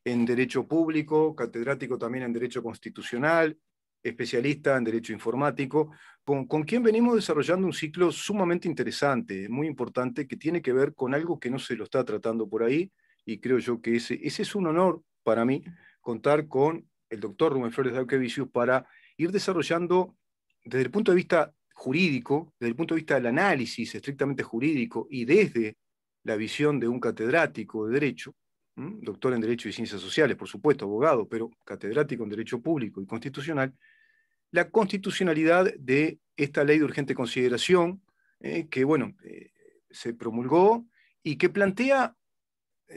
en Derecho Público, catedrático también en Derecho Constitucional, especialista en Derecho Informático, con quien venimos desarrollando un ciclo sumamente interesante, muy importante, que tiene que ver con algo que no se lo está tratando por ahí, y creo yo que ese es un honor para mí, contar con el doctor Rubén Flores Dauquevicius para ir desarrollando desde el punto de vista jurídico, desde el punto de vista del análisis estrictamente jurídico y desde la visión de un catedrático de Derecho, doctor en Derecho y Ciencias Sociales, por supuesto, abogado, pero catedrático en Derecho Público y Constitucional, la constitucionalidad de esta ley de urgente consideración, que, bueno, se promulgó y que plantea,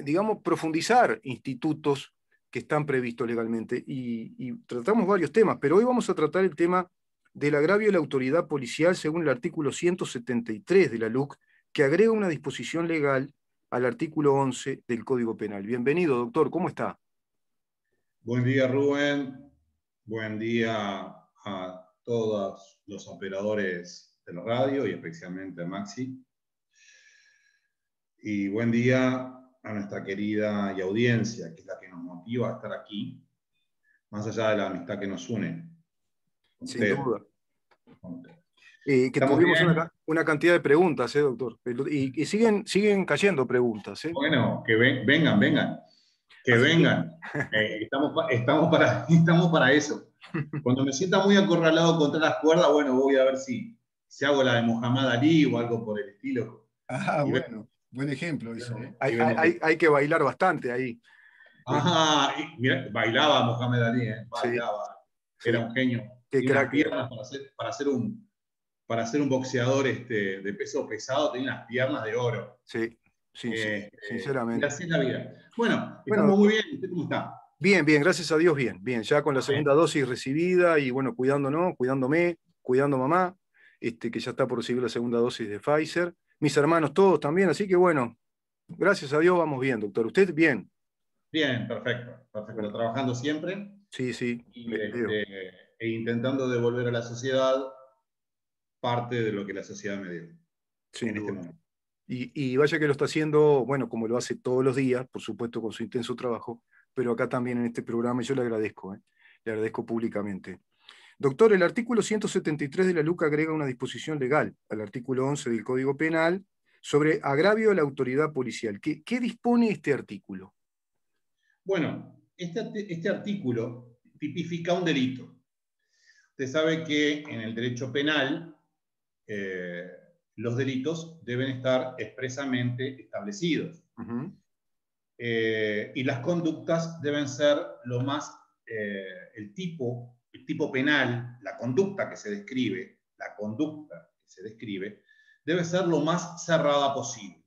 digamos, profundizar institutos que están previstos legalmente. Y tratamos varios temas, pero hoy vamos a tratar el tema del agravio de la autoridad policial según el artículo 173 de la LUC, que agrega una disposición legal al artículo 11 del Código Penal. Bienvenido, doctor, ¿cómo está? Buen día, Rubén. Buen día a todos los operadores de la radio y especialmente a Maxi. Y buen día a nuestra querida y audiencia, que es la que nos motiva a estar aquí, más allá de la amistad que nos une. Sin duda. Que ¿Estamos tuvimos bien? una cantidad de preguntas, doctor. Y siguen cayendo preguntas. Bueno, que vengan. Que Así vengan. Estamos para eso. Cuando me sienta muy acorralado contra las cuerdas, bueno, voy a ver si hago la de Muhammad Ali o algo por el estilo. Bueno, buen ejemplo ese. Hay que bailar bastante ahí. Ajá, mira, bailaba Muhammad Ali, bailaba. Sí, Era un genio. Qué Tenía unas crack. piernas para ser un boxeador de peso pesado, tenía unas piernas de oro. Sí, sinceramente. Y así es la vida. Bueno, estamos Bueno, muy bien. ¿Usted cómo está? Bien, gracias a Dios, bien. Ya con la segunda dosis recibida y bueno, cuidándome, cuidando a mamá, que ya está por recibir la segunda dosis de Pfizer. Mis hermanos todos también, así que bueno, gracias a Dios vamos bien, doctor. ¿Usted bien? Bien, perfecto. Bueno. Trabajando siempre. Sí. E intentando devolver a la sociedad parte de lo que la sociedad me dio. Sin en duda. Este momento. Y vaya que lo está haciendo, bueno, como lo hace todos los días, por supuesto con su intenso trabajo, pero acá también en este programa, y yo le agradezco públicamente. Doctor, el artículo 173 de la LUC agrega una disposición legal al artículo 11 del Código Penal sobre agravio a la autoridad policial. ¿Qué dispone este artículo? Bueno, este artículo tipifica un delito. Usted sabe que en el derecho penal los delitos deben estar expresamente establecidos. Y las conductas deben ser lo más, el tipo penal, la conducta que se describe, debe ser lo más cerrada posible.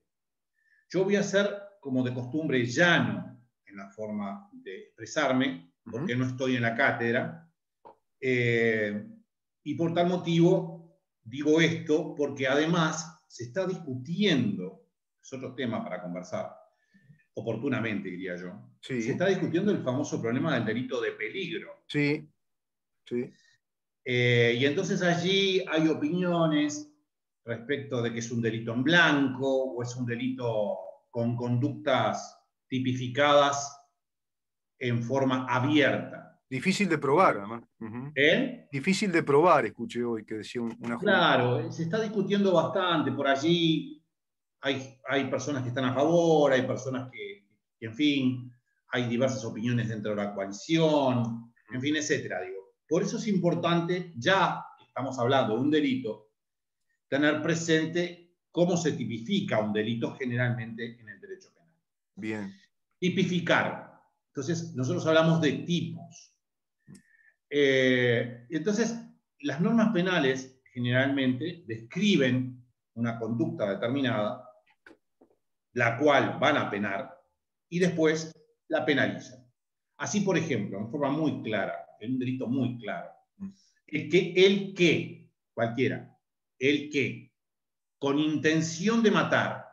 Yo voy a ser, como de costumbre, llano en la forma de expresarme, porque no estoy en la cátedra, y por tal motivo digo esto, porque además se está discutiendo, es otro tema para conversar, oportunamente diría yo, Sí. se está discutiendo el famoso problema del delito de peligro. Sí. Y entonces allí hay opiniones respecto de que es un delito en blanco o es un delito con conductas tipificadas en forma abierta. Difícil de probar, además. Difícil de probar, escuché hoy que decía una juez. Claro, se está discutiendo bastante. Por allí hay personas que están a favor, hay personas que, en fin, hay diversas opiniones dentro de la coalición, en fin, etcétera, digo. Por eso es importante, ya que estamos hablando de un delito, tener presente cómo se tipifica un delito generalmente en el derecho penal. Bien. Tipificar. Entonces, nosotros hablamos de tipos. Entonces, las normas penales generalmente describen una conducta determinada, la cual van a penar, y después la penalizan. Así, por ejemplo, en forma muy clara, en un delito muy claro, cualquiera, con intención de matar,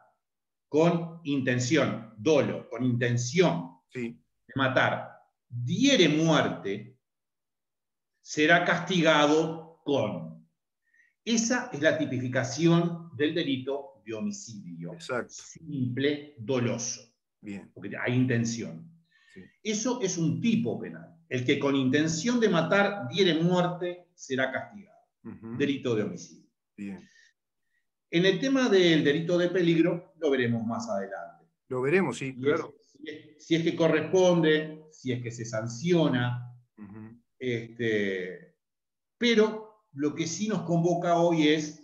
con intención, dolo, con intención de matar, diere muerte, será castigado con. Esa es la tipificación del delito de homicidio. Exacto. Simple, doloso. Bien. Porque hay intención. sí. Eso es un tipo penal. El que con intención de matar diere muerte será castigado. Delito de homicidio. Bien. En el tema del delito de peligro, lo veremos más adelante. Lo veremos, sí, claro. Si es que corresponde, si es que se sanciona. Uh-huh. Pero lo que sí nos convoca hoy es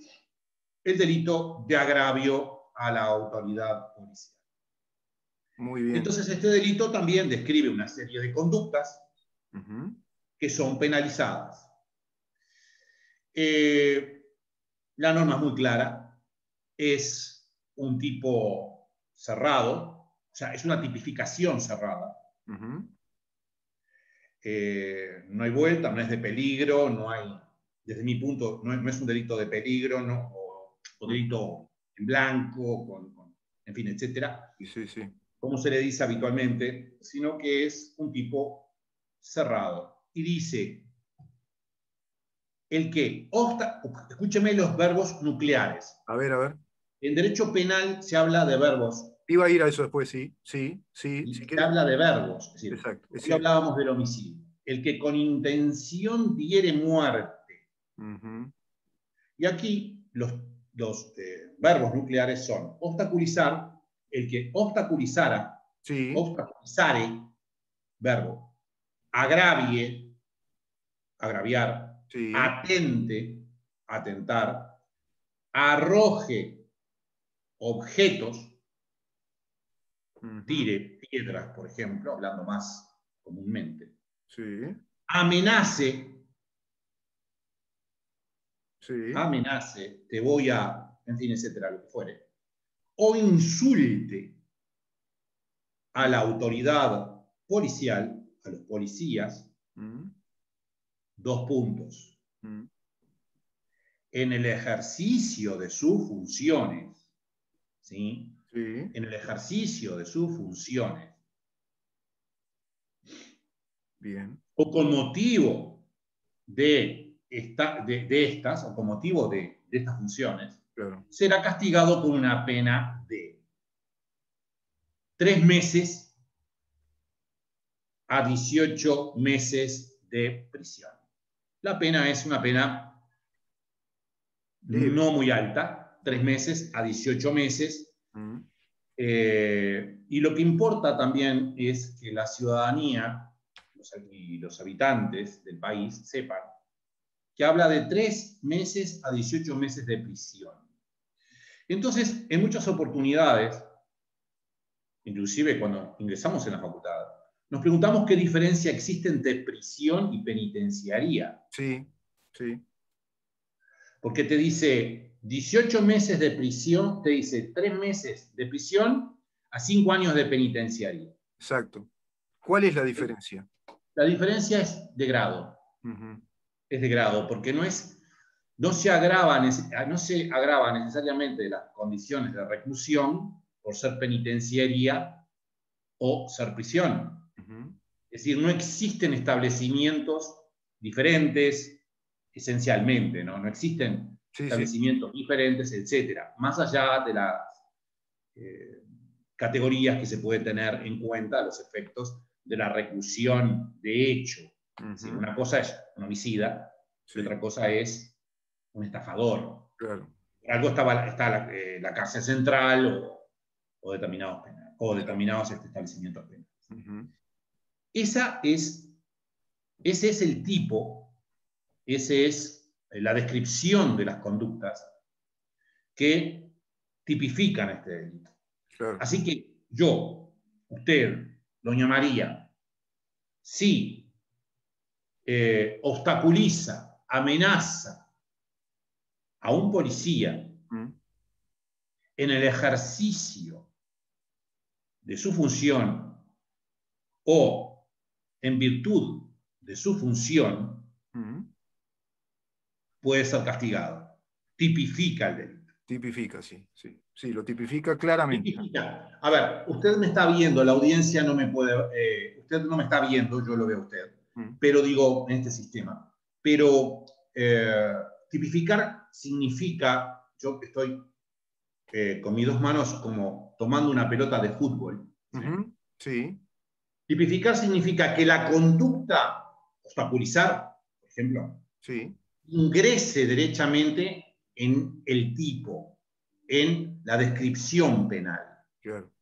el delito de agravio a la autoridad policial. Muy bien. Entonces, este delito también describe una serie de conductas uh-huh. que son penalizadas. La norma es muy clara, es un tipo cerrado, o sea, es una tipificación cerrada. Uh-huh. No hay vuelta, no es de peligro, no hay, desde mi punto, no es un delito de peligro, no, o delito en blanco, en fin, etcétera, sí, sí. como se le dice habitualmente, sino que es un tipo cerrado. Y dice, el que escúcheme los verbos nucleares. A ver. En derecho penal se habla de verbos. Iba a ir a eso después, sí. Si Se habla de verbos. Es decir, exacto. hoy hablábamos del homicidio. El que con intención diere muerte. Uh-huh. Y aquí los verbos nucleares son obstaculizar, el que obstaculizara, sí. obstaculizare, verbo, agravie, agraviar, sí. atente, atentar, arroje objetos, uh-huh. tire piedras, por ejemplo, hablando más comúnmente, sí. amenace, sí. amenace, te voy a, en fin, etcétera, lo que fuere, o insulte a la autoridad policial, a los policías, uh-huh. 2 puntos. Uh-huh. En el ejercicio de sus funciones, ¿sí? Sí. En el ejercicio de sus funciones. Bien. O con motivo de estas, o con motivo de estas funciones, claro. será castigado con una pena de 3 meses a 18 meses de prisión. La pena es una pena no muy alta, 3 meses a 18 meses. uh-huh. Y lo que importa también es que la ciudadanía y los habitantes del país sepan que habla de 3 meses a 18 meses de prisión. Entonces, en muchas oportunidades, inclusive cuando ingresamos en la facultad, nos preguntamos qué diferencia existe entre prisión y penitenciaría. Sí. Porque te dice 18 meses de prisión, te dice 3 meses de prisión a 5 años de penitenciaría. Exacto. ¿Cuál es la diferencia? La diferencia es de grado. Uh-huh. Es de grado, porque no se agrava necesariamente las condiciones de reclusión por ser penitenciaría o ser prisión. Uh-huh. Es decir, no existen establecimientos diferentes, esencialmente, ¿no? No existen establecimientos diferentes, etcétera, más allá de las categorías que se puede tener en cuenta los efectos de la reclusión de hecho. Uh-huh. Es decir, una cosa es un homicida y otra cosa es un estafador. Claro. Por algo está la cárcel central o determinados penales, o determinados establecimientos penales. Uh-huh. Ese es el tipo, esa es la descripción de las conductas que tipifican este delito. Claro. Así que usted, doña María, si obstaculiza, amenaza a un policía en el ejercicio de su función o en virtud de su función, puede ser castigado. Tipifica el delito. Tipifica, sí. Sí, lo tipifica claramente. Tipifica. A ver, usted me está viendo, la audiencia no me puede... usted no me está viendo, yo lo veo a usted. Pero digo, en este sistema. Pero tipificar significa, yo estoy con mis 2 manos como tomando una pelota de fútbol. ¿Sí? Sí. Tipificar significa que la conducta, obstaculizar, por ejemplo, Sí, ingrese derechamente en el tipo, en la descripción penal. claro.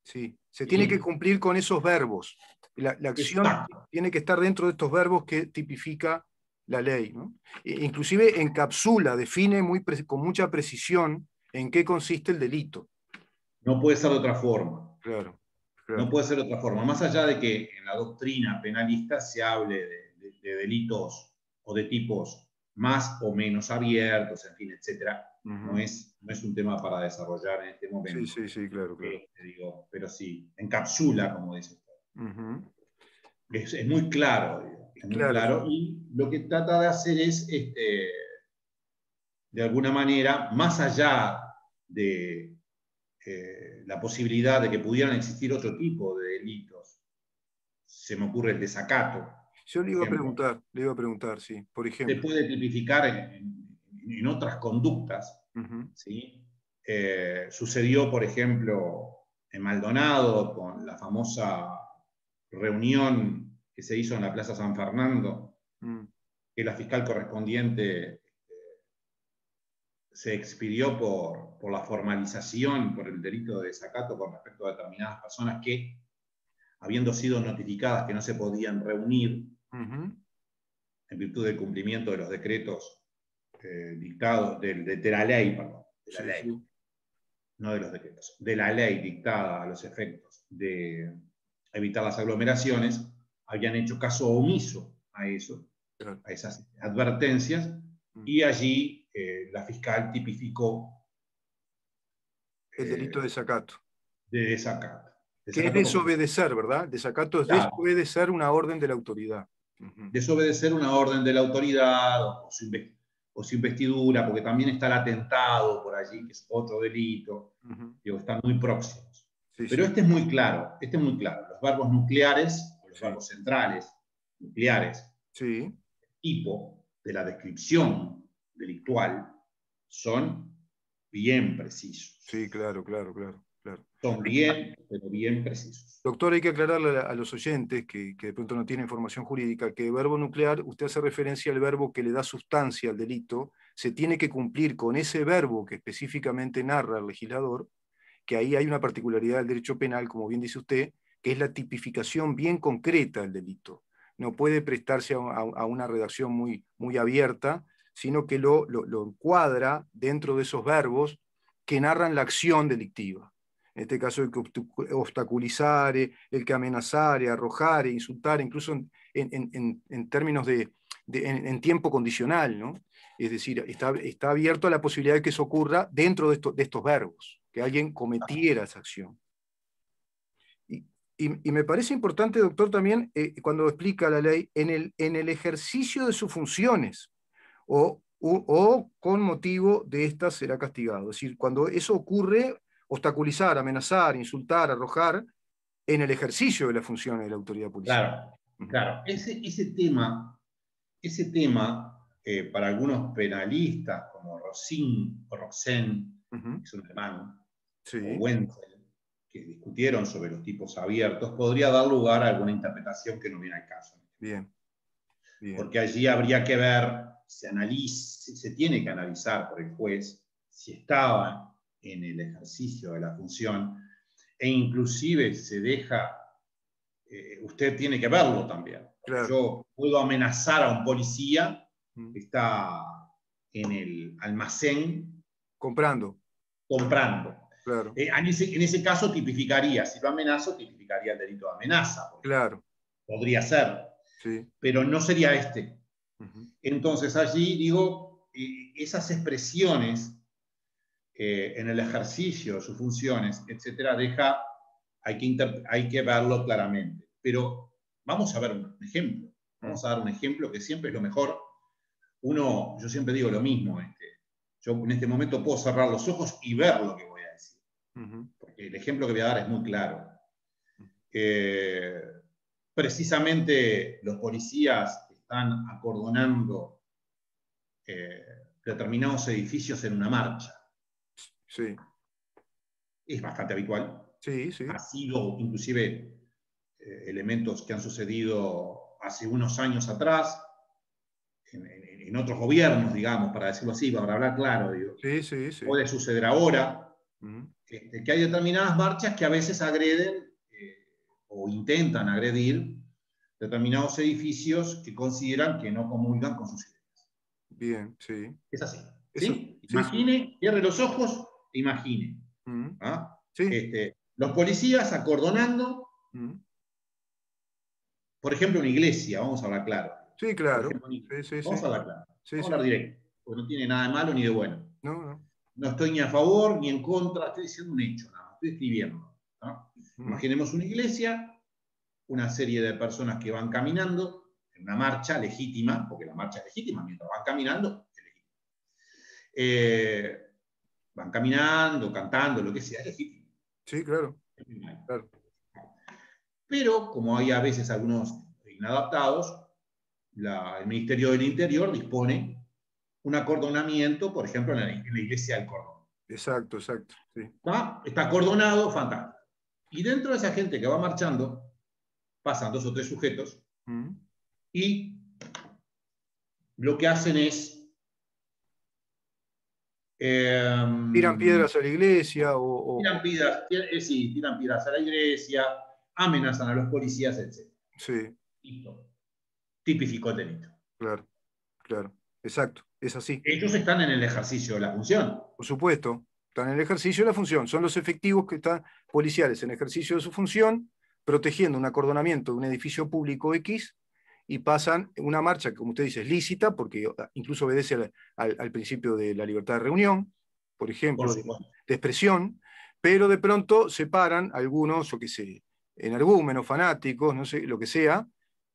Sí, se tiene que ¿Sí? cumplir con esos verbos. La acción Exacto. tiene que estar dentro de estos verbos que tipifica la ley, ¿no? Inclusive encapsula, define con mucha precisión en qué consiste el delito. No puede ser de otra forma. Claro, No claro. puede ser de otra forma. Más allá de que en la doctrina penalista se hable de delitos o de tipos más o menos abiertos, en fin, etcétera, Ujú. no es un tema para desarrollar en este Sí, momento. sí, sí, claro, claro. Digo, pero sí, encapsula, como dice usted. Ujú. Es muy claro, digo, es muy Claro, claro. Y lo que trata de hacer es, de alguna manera, más allá de la posibilidad de que pudieran existir otro tipo de delitos, se me ocurre el desacato, yo por ejemplo, le iba a preguntar, sí, por se ejemplo. puede tipificar en otras conductas. Ujú. ¿Sí? Sucedió, por ejemplo, en Maldonado con la famosa reunión que se hizo en la Plaza San Fernando, Mm. que la fiscal correspondiente se expidió por la formalización, por el delito de desacato con respecto a determinadas personas que, habiendo sido notificadas que no se podían reunir Ujú. en virtud del cumplimiento de los decretos dictados, de la ley, perdón, de la Sí, ley, sí. no de los decretos, de la ley dictada a los efectos de evitar las aglomeraciones, habían hecho caso omiso a eso, Claro. a esas advertencias, Mm. y allí la fiscal tipificó El delito de eh, desacato. de desacato. Que es Desacato porque, desobedecer, ¿verdad? Desacato es claro, desobedecer una orden de la autoridad. Ujú. desobedecer una orden de la autoridad o su investidura, porque también está el atentado por allí, que es otro delito. Ujú. Digo, están muy próximos. Sí, Pero sí, este es muy claro, este es muy claro. Los verbos nucleares, o los sí, verbos centrales, nucleares, sí. tipo de la descripción delictual, son bien precisos. Sí, claro, claro, claro, claro. Son bien, pero bien precisos. Doctor, hay que aclararle a los oyentes que de pronto no tienen información jurídica que verbo nuclear, usted hace referencia al verbo que le da sustancia al delito, se tiene que cumplir con ese verbo que específicamente narra el legislador, que ahí hay una particularidad del derecho penal, como bien dice usted, que es la tipificación bien concreta del delito. No puede prestarse a una redacción muy abierta, sino que lo encuadra dentro de esos verbos que narran la acción delictiva. En este caso, el que obstaculizar, el que amenazar, arrojar, insultar, incluso en términos en tiempo condicional, ¿no? Es decir, está abierto a la posibilidad de que eso ocurra dentro de estos verbos, que alguien cometiera esa acción. Y, y me parece importante, doctor, también cuando explica la ley, en el ejercicio de sus funciones o con motivo de estas será castigado. Es decir, cuando eso ocurre, obstaculizar, amenazar, insultar, arrojar, en el ejercicio de las funciones de la autoridad policial. Claro, Ujú. claro. Ese tema para algunos penalistas como Rosin o Roxen, Ujú. que es un alemán, o Sí, Wenzel, que discutieron sobre los tipos abiertos, podría dar lugar a alguna interpretación que no viene al caso. bien, bien. Porque allí habría que ver, se tiene que analizar por el juez si estaba en el ejercicio de la función e inclusive se deja, usted tiene que verlo también, porque Claro. yo puedo amenazar a un policía Mm. que está en el almacén Comprando, comprando. claro, En ese caso tipificaría, si lo amenazo, tipificaría el delito de amenaza, por ejemplo. claro, Podría ser, sí. pero no sería este. Ujú. Entonces allí digo, esas expresiones en el ejercicio de sus funciones, etcétera, hay que verlo claramente. Pero vamos a ver un ejemplo. Mm. Vamos a dar un ejemplo que siempre es lo mejor. Yo siempre digo lo mismo. Yo en este momento puedo cerrar los ojos y ver lo que voy a decir. Ujú. Porque el ejemplo que voy a dar es muy claro. Eh, Precisamente los policías están acordonando determinados edificios en una marcha. Sí, Es bastante habitual. sí, sí. Ha sido inclusive elementos que han sucedido hace unos años atrás, en otros gobiernos, digamos, para decirlo así, para hablar claro, digo. Sí. Puede suceder ahora, que hay determinadas marchas que a veces agreden o intentan agredir determinados edificios que consideran que no comulgan con sus ideas. Bien, sí. Es así. Eso, ¿Sí? sí. Imagine, cierre los ojos e imagine. ¿Ah? Sí. Los policías acordonando, por ejemplo, una iglesia, vamos a hablar claro. Sí, claro. Ejemplo, Sí. vamos a hablar claro. Sí, vamos a hablar directo, porque no tiene nada de malo ni de bueno. No. No estoy ni a favor ni en contra, estoy diciendo un hecho, nada más, estoy escribiendo. ¿No? Imaginemos una iglesia, una serie de personas que van caminando en una marcha legítima, porque la marcha es legítima, mientras van caminando, es legítima. Van caminando, cantando, lo que sea, es legítimo. Sí, claro. Pero, como hay a veces algunos inadaptados, el Ministerio del Interior dispone un acordonamiento, por ejemplo, en la iglesia del Cordón. Exacto. Sí. Está acordonado, fantástico. Y dentro de esa gente que va marchando, pasan 2 o 3 sujetos y lo que hacen es tiran piedras a la iglesia tiran piedras a la iglesia, amenazan a los policías, etc. Sí. Listo. Tipificó el delito. Claro. Exacto. Es así. Ellos están en el ejercicio de la función. Por supuesto. Están en el ejercicio de la función. Son los efectivos que están policiales en ejercicio de su función, protegiendo un acordonamiento de un edificio público X, y pasan una marcha que, como usted dice, es lícita, porque incluso obedece al principio de la libertad de reunión, por ejemplo, de expresión, pero de pronto se paran algunos, o qué sé, energúmenos, fanáticos, no sé, lo que sea,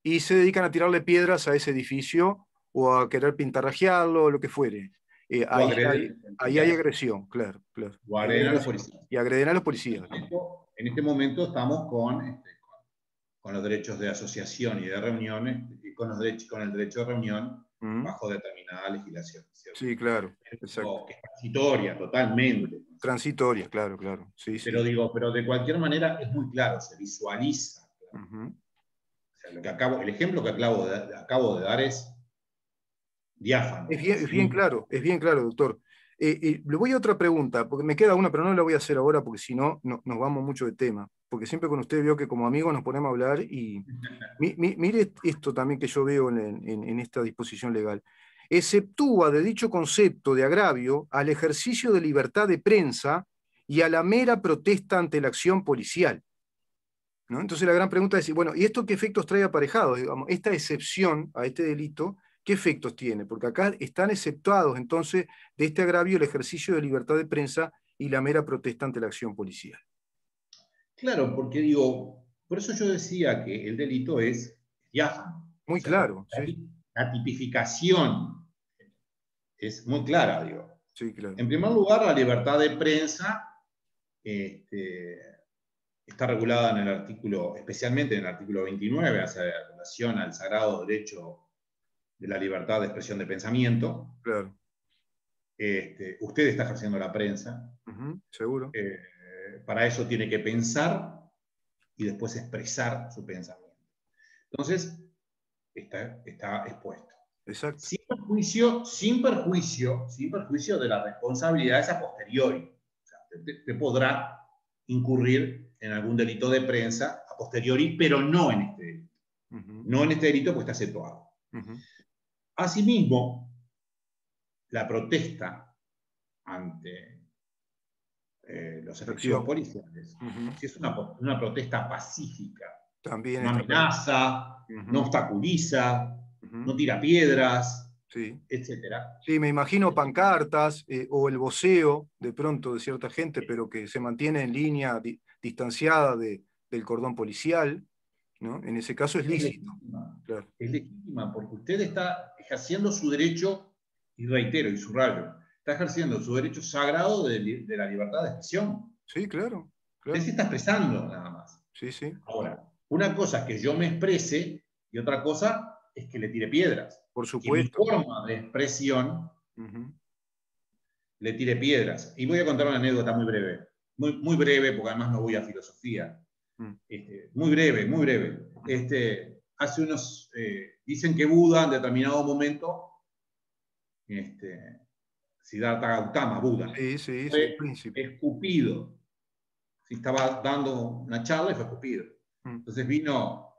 y se dedican a tirarle piedras a ese edificio o a querer pintarrajearlo, o lo que fuere. Ahí hay agresión, claro. O agreden a los policías. Y agreden a los policías. En este momento estamos con los derechos de asociación y de reuniones, y con el derecho de reunión bajo determinada legislación. ¿Cierto? Sí, claro. Exacto. Que es transitoria, totalmente. Transitoria, claro. Sí. Pero de cualquier manera es muy claro, se visualiza. Claro. O sea, el ejemplo que acabo de dar es diáfano. Es bien claro, doctor. Le voy a otra pregunta, porque me queda una, pero no la voy a hacer ahora, porque si no, nos vamos mucho de tema. Porque siempre con usted veo que como amigos nos ponemos a hablar y mire esto también que yo veo en esta disposición legal. Exceptúa de dicho concepto de agravio al ejercicio de libertad de prensa y a la mera protesta ante la acción policial. ¿No? Entonces la gran pregunta es, bueno, ¿y esto qué efectos trae aparejados? Digamos, esta excepción a este delito, ¿qué efectos tiene? Porque acá están exceptuados entonces de este agravio el ejercicio de libertad de prensa y la mera protesta ante la acción policial. Claro, porque por eso yo decía que el delito es diáfano. Muy claro, sí. La tipificación es muy clara, Sí, claro. En primer lugar, la libertad de prensa está regulada en el artículo, especialmente en el artículo 29, hace relación al sagrado derecho de la libertad de expresión de pensamiento. Claro. Usted está ejerciendo la prensa. Seguro. Para eso tiene que pensar y después expresar su pensamiento. Entonces, está expuesto. Exacto. Sin perjuicio de las responsabilidades a posteriori. O sea, usted podrá incurrir en algún delito de prensa a posteriori, pero no en este delito. No en este delito, pues está exceptuado. Asimismo, la protesta ante los efectivos policiales, si es una protesta pacífica, también no amenaza, no obstaculiza, no tira piedras, etcétera. Sí, me imagino pancartas o el voceo de pronto de cierta gente, pero que se mantiene en línea distanciada del cordón policial, ¿no? En ese caso es lícito. Claro. Es legítima porque usted está ejerciendo su derecho, y reitero, y subrayo, está ejerciendo su derecho sagrado de la libertad de expresión. Sí, claro. Usted se está expresando nada más. Sí. Ahora, una cosa es que yo me exprese y otra cosa es que le tire piedras. Por supuesto. Que mi forma de expresión le tire piedras. Y voy a contar una anécdota muy breve. Muy breve, porque además no voy a filosofía. Muy breve, muy breve. Hace unos, dicen que Buda en determinado momento, Siddhartha Gautama, Buda, Sí, sí, sí, el fue príncipe. escupido. Estaba dando una charla y fue escupido. Mm, Entonces vino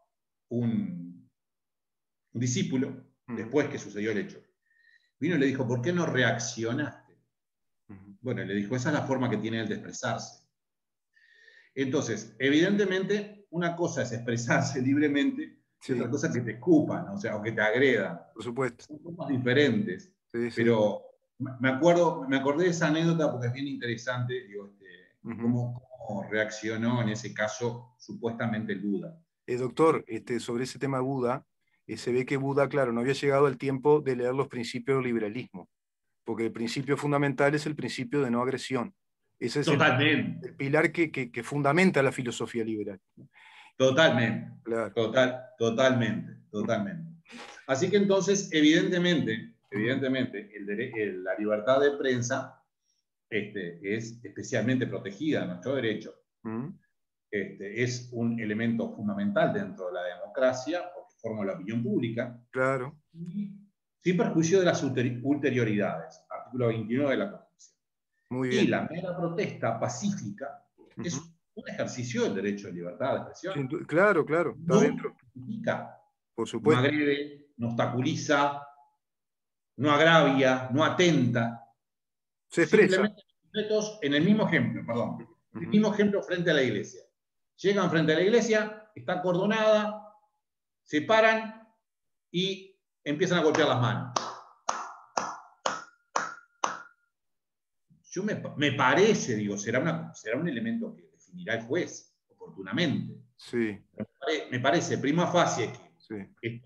un discípulo, mm, después que sucedió el hecho, vino y le dijo, ¿por qué no reaccionaste? mm. Bueno, le dijo, esa es la forma que tiene él de expresarse. Entonces, evidentemente, una cosa es expresarse libremente y Sí, otra cosa es que te escupan, o sea, o que te agredan. por supuesto. Son cosas diferentes. Sí, sí. Pero me acordé de esa anécdota porque es bien interesante, digo, Ujú. cómo reaccionó en ese caso supuestamente el Buda. Doctor, sobre ese tema de Buda, se ve que Buda, claro, no había llegado al tiempo de leer los principios del liberalismo, porque el principio fundamental es el principio de no agresión. Ese es Totalmente, el pilar que fundamenta la filosofía liberal. totalmente, Claro. totalmente, Ujú, totalmente. Así que entonces, evidentemente, ujú, la libertad de prensa es especialmente protegida en nuestro derecho. ujú. Es un elemento fundamental dentro de la democracia porque forma la opinión pública Claro, y sin perjuicio de las ulterioridades, artículo 29 de la Constitución. muy Y bien. la mera protesta pacífica Ujú. es un ejercicio del derecho de libertad de expresión. Claro, claro, está No dentro, critica, por no supuesto. agrede, no obstaculiza, no agravia, no atenta. Se expresa. Simplemente sujetos en el mismo ejemplo, perdón, el Ujú. mismo ejemplo frente a la iglesia. Llegan frente a la iglesia, está acordonada, se paran y empiezan a golpear las manos. Me parece, digo, será un elemento que definirá el juez oportunamente. Sí, Me parece prima facie sí, que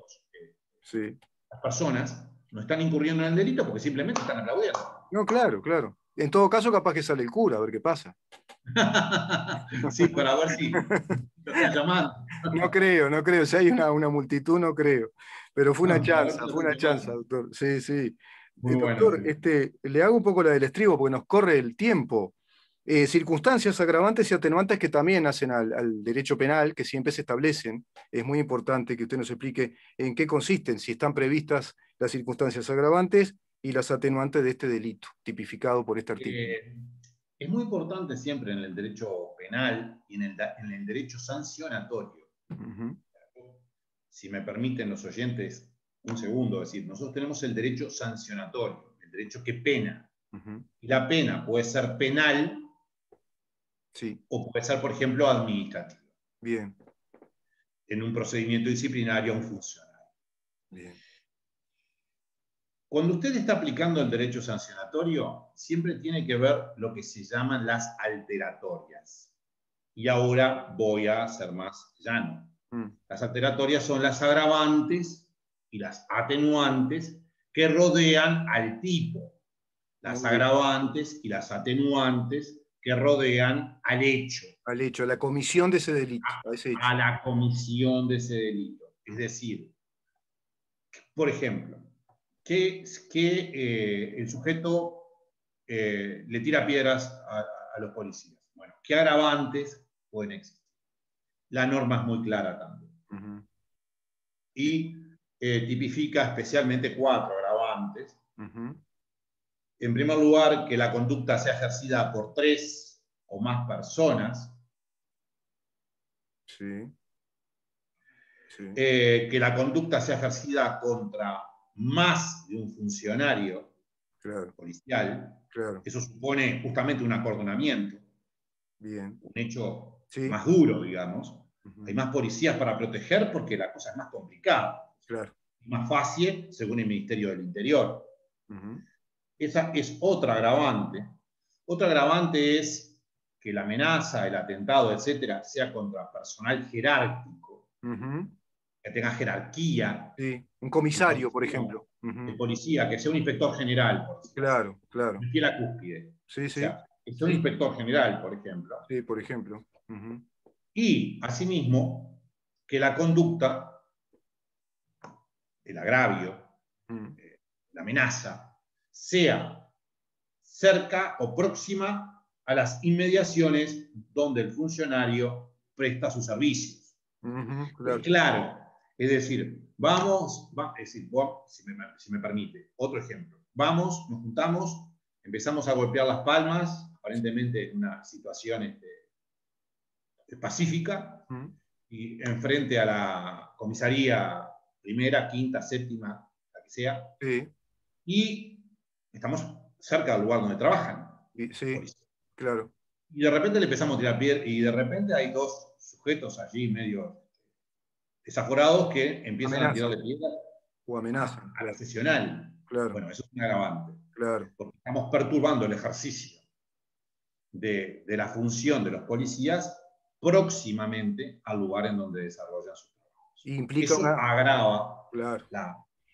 sí. las personas no están incurriendo en el delito porque simplemente están aplaudiendo. No, claro, claro. En todo caso, capaz que sale el cura, a ver qué pasa. Sí, para ver si lo están llamando. No creo, no creo. Si hay una multitud, no creo. Pero A ver si lo fue están una chanza, llamando. doctor. Sí, sí. Muy bueno, Doctor, muy bueno. le hago un poco la del estribo porque nos corre el tiempo. Circunstancias agravantes y atenuantes que también hacen al derecho penal, que siempre se establecen. Es muy importante que usted nos explique en qué consisten, si están previstas las circunstancias agravantes y las atenuantes de este delito, tipificado por este artículo. Eh, es muy importante siempre en el derecho penal y en el derecho sancionatorio. Ujú, Si me permiten los oyentes un segundo, es decir, nosotros tenemos el derecho sancionatorio, el derecho que pena. ujú. Y la pena puede ser penal Sí, o puede ser, por ejemplo, administrativa, bien, en un procedimiento disciplinario a un funcionario. bien. Cuando usted está aplicando el derecho sancionatorio, siempre tiene que ver lo que se llaman las alteratorias. Y ahora voy a ser más llano. Mm, Las alteratorias son las agravantes y las atenuantes que rodean al tipo. Las muy bien. agravantes y las atenuantes que rodean al hecho, Al hecho, a la comisión de ese delito, a ese hecho. a la comisión de ese delito. Es decir, por ejemplo, que el sujeto le tira piedras a los policías. Bueno, ¿qué agravantes pueden existir? La norma es muy clara también. Ujú, Y tipifica especialmente 4 agravantes. ujú. En primer lugar, que la conducta sea ejercida por 3 o más personas, Sí, sí, que la conducta sea ejercida contra más de un funcionario claro, policial. claro, Eso supone justamente un acordonamiento, bien, un hecho sí, más duro, digamos. ujú, Hay más policías para proteger porque la cosa es más complicada, claro, es más fácil según el Ministerio del Interior. ujú, Esa es otra agravante. Otra agravante es que la amenaza, el atentado, etcétera, sea contra personal jerárquico, ujú, que tenga jerarquía sí, un en comisario, por policía, ejemplo, ujú, que sea un inspector general, por decirlo así. claro, claro, No es la cúspide. sí, O sí, sea, que sea un inspector general, por ejemplo. sí, por ejemplo, ujú, Y, asimismo, que la conducta, el agravio, ujú, la amenaza, sea cerca o próxima a las inmediaciones donde el funcionario presta sus servicios. Claro. Claro, es decir, si me permite, otro ejemplo. Vamos, nos juntamos, empezamos a golpear las palmas, aparentemente en una situación pacífica, y enfrente a la comisaría primera, quinta, séptima, la que sea, Sí, y estamos cerca del lugar donde trabajan. sí, claro. Y de repente le empezamos a tirar piedra, y de repente hay dos sujetos allí medio desaforados que empiezan a tirarle piedras o amenazan, a la sesional. claro. Bueno, eso es un agravante. Claro. Porque estamos perturbando el ejercicio de la función de los policías próximamente al lugar en donde desarrollan sus trabajos. Implica eso agrava claro.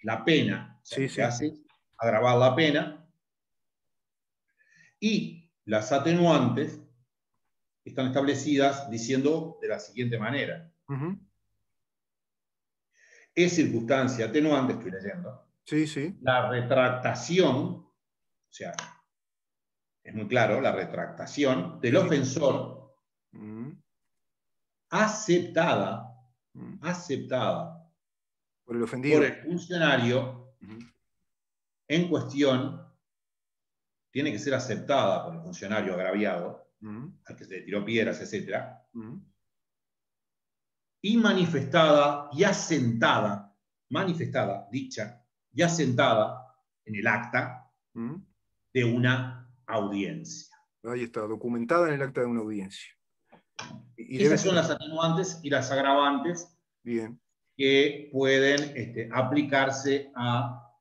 la pena. O sea, Sí, lo sí. que hace es agravar la pena. Y las atenuantes están establecidas diciendo de la siguiente manera. Es circunstancia atenuante, estoy leyendo, sí, sí. la retractación, o sea, es muy claro, la retractación del ofensor aceptada por el ofendido, por el funcionario en cuestión, tiene que ser aceptada por el funcionario agraviado, al que se le tiró piedras, etc. Y manifestada y asentada, dicha y asentada en el acta de una audiencia. Ahí está, documentada en el acta de una audiencia. Esas son las atenuantes y las agravantes que pueden aplicarse a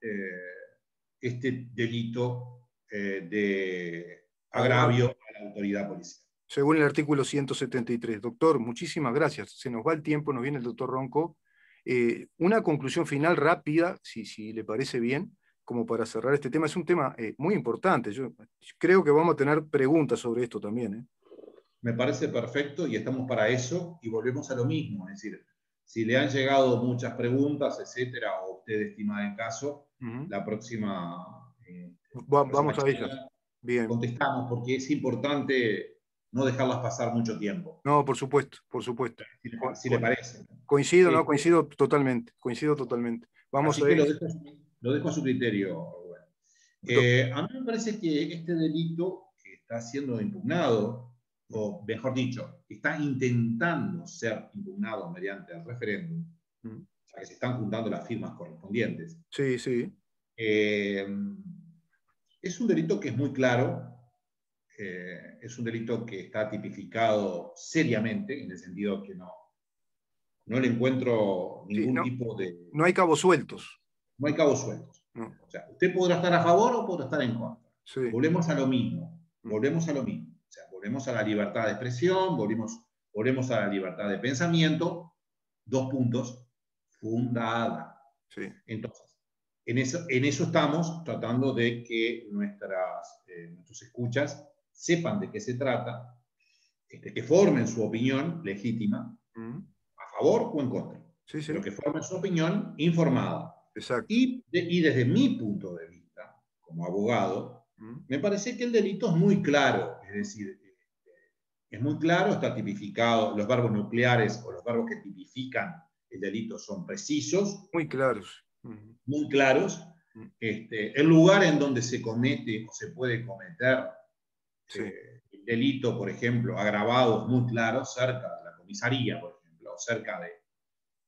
este delito de agravio a la autoridad policial. Según el artículo 173. Doctor, muchísimas gracias. Se nos va el tiempo, nos viene el doctor Ronco. Una conclusión final rápida, si le parece bien, como para cerrar este tema. Es un tema muy importante. Yo creo que vamos a tener preguntas sobre esto también. Me parece perfecto y estamos para eso y volvemos a lo mismo. Es decir, si le han llegado muchas preguntas, etcétera, o usted estima el caso, la próxima, vamos a ellas. Bien. Contestamos, porque es importante no dejarlas pasar mucho tiempo. No, por supuesto, por supuesto. Si le parece. Coincido, no, coincido totalmente. Vamos así a que lo dejo a su criterio. A mí me parece que este delito que está siendo impugnado, o mejor dicho, está intentando ser impugnado mediante el referéndum, o sea que se están juntando las firmas correspondientes. Sí, sí. Es un delito que es muy claro, es un delito que está tipificado seriamente, en el sentido que no le encuentro ningún tipo de... No hay cabos sueltos. No hay cabos sueltos. No. O sea, usted podrá estar a favor o podrá estar en contra. Sí. Volvemos a lo mismo. O sea, volvemos a la libertad de expresión, volvemos a la libertad de pensamiento. 2 puntos, fundada. Sí. Entonces, en eso estamos tratando de que nuestros escuchas sepan de qué se trata, que formen su opinión legítima, a favor o en contra, pero que formen su opinión informada. Exacto. Y desde mi punto de vista, como abogado, me parece que el delito es muy claro, es decir, es muy claro, está tipificado, los verbos nucleares o los verbos que tipifican el delito son precisos. Muy claros. Muy claros. El lugar en donde se comete o se puede cometer el delito, por ejemplo, agravado, es muy claro, cerca de la comisaría, por ejemplo, o cerca de,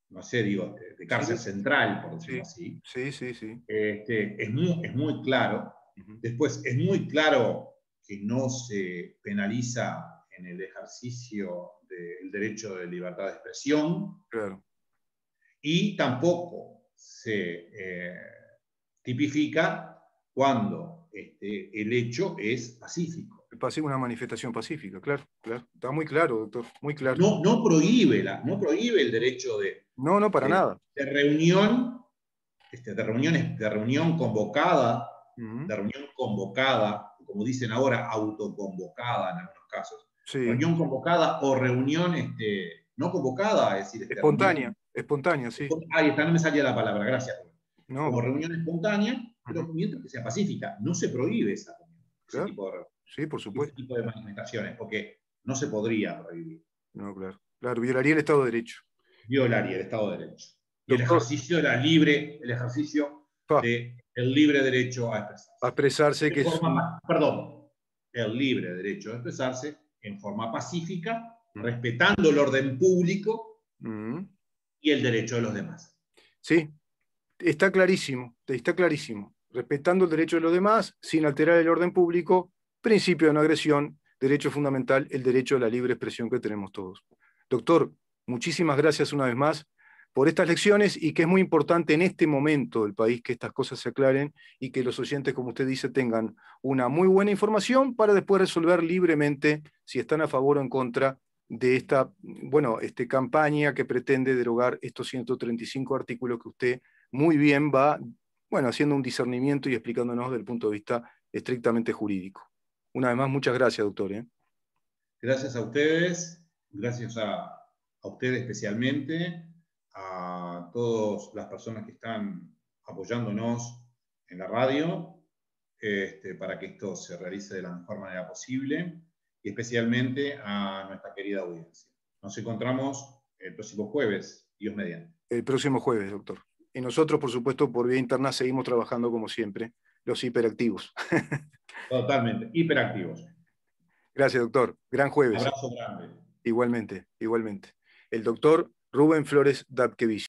no sé, digo, de cárcel central, por decirlo así. Sí, sí, sí. Es muy claro. Después, es muy claro que no se penaliza en el ejercicio del derecho de libertad de expresión. Claro. Y tampoco se tipifica cuando el hecho es pacífico. Una manifestación pacífica, claro. Está muy claro, doctor, muy claro. No prohíbe el derecho de... No, para nada. De reunión, de reunión convocada, como dicen ahora, autoconvocada en algunos casos. Sí. Reunión convocada o reunión no convocada, es decir... Espontánea, sí. Ahí está, no me salía la palabra, gracias. No, como reunión espontánea, pero mientras que sea pacífica. No se prohíbe esa reunión, claro. Sí, por supuesto. ese tipo de manifestaciones, porque no se podría prohibir. No, claro. Claro, violaría el Estado de Derecho. Violaría el Estado de Derecho. Y el Doctor, ejercicio era libre, el ejercicio del libre derecho a expresarse. A expresarse, que es Perdón, el libre derecho a expresarse en forma pacífica, respetando el orden público y el derecho de los demás. Sí, está clarísimo, está clarísimo. Respetando el derecho de los demás, sin alterar el orden público, principio de no agresión, derecho fundamental, el derecho a la libre expresión que tenemos todos. Doctor, muchísimas gracias una vez más por estas lecciones y que es muy importante en este momento del país que estas cosas se aclaren y que los oyentes, como usted dice, tengan una muy buena información para después resolver libremente si están a favor o en contra de esta, campaña que pretende derogar estos 135 artículos que usted muy bien va, haciendo un discernimiento y explicándonos desde el punto de vista estrictamente jurídico. Una vez más, muchas gracias, doctor. Gracias a ustedes, gracias a ustedes especialmente, a todas las personas que están apoyándonos en la radio, para que esto se realice de la mejor manera posible, y especialmente a nuestra querida audiencia. Nos encontramos el próximo jueves, Dios mediante. El próximo jueves, doctor. Y nosotros, por supuesto, por vía interna seguimos trabajando como siempre, los hiperactivos. Totalmente, hiperactivos. Gracias, doctor. Gran jueves. Un abrazo grande. Igualmente, igualmente. El doctor Rubén Flores Dapkevich.